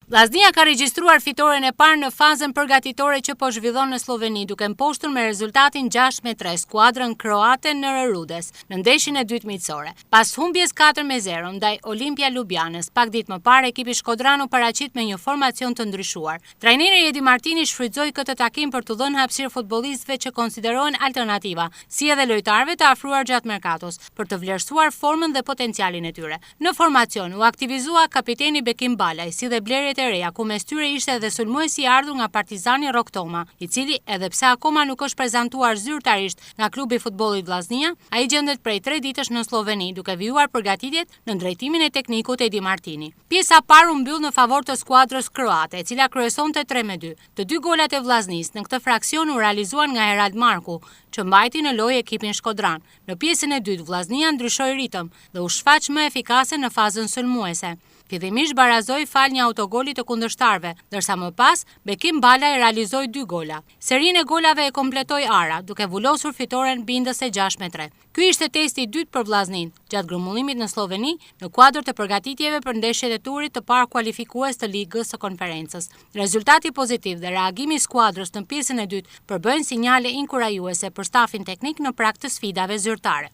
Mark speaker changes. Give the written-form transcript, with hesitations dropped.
Speaker 1: Vllaznia ka regjistruar fitoren e parë në fazën përgatitore që po zhvillon në Sloveni, duke mposhtur me rezultatin 6-3 skuadrën kroate në Rudes në ndeshjen e dytë miqësore. Pas humbjes 4-0 ndaj Olimpia Ljubljanës, pak ditë më parë ekipi shkodranu paraqit me një formacion të ndryshuar. Trajneri Edi Martini shfrytëzoi këtë takim për të dhënë hapësirë futbollistëve që konsiderohen alternativa, si edhe lojtarëve të afruar gjatë merkatos, për të vlerësuar formën dhe potencialin e tyre. Në formacion u aktivizua kapiteni Bekim Balaj, si dhe blerjet e reja, ku mes tyre ishte edhe sulmuesi i ardhur nga Partizani Roktoma, i cili edhe pse akoma nuk është prezantuar zyrtarisht nga klubi futbollit Vllaznia, ai gjendet prej 3 ditësh në Sloveni, duke vijuar përgatitjet në drejtimin e teknikut Edi Martini. Pjesa parë u mbyll në favor të skuadrës kroate, e cila kryesonte 3-2. Të dy golat e Vllaznisë në këtë fraksion u realizuan nga Herald Marku, që mbajti në lojë ekipin shkodran. Në pjesën e dytë Vllaznia ndryshoi ritëm dhe u shfaq më efikase në fazën sulmuese. Fillimisht barazoi fal një autogoli të kundërshtarëve, ndërsa më pas Bekim Balaj realizoi 2 gola. Serinë e golave e kompletoi Ara, duke vulosur fitoren bindëse 6-3. Ky ishte testi i dytë për Vllaznin gjatë grumbullimit në Sloveni në kuadër të përgatitjeve për ndeshjet e turit të parë kualifikues të Ligës së Konferencës. Rezultati pozitiv dhe reagimi i skuadrës në pjesën e dytë përbëjnë sinjale inkurajuese për stafin teknik në prag të sfidave zyrtare.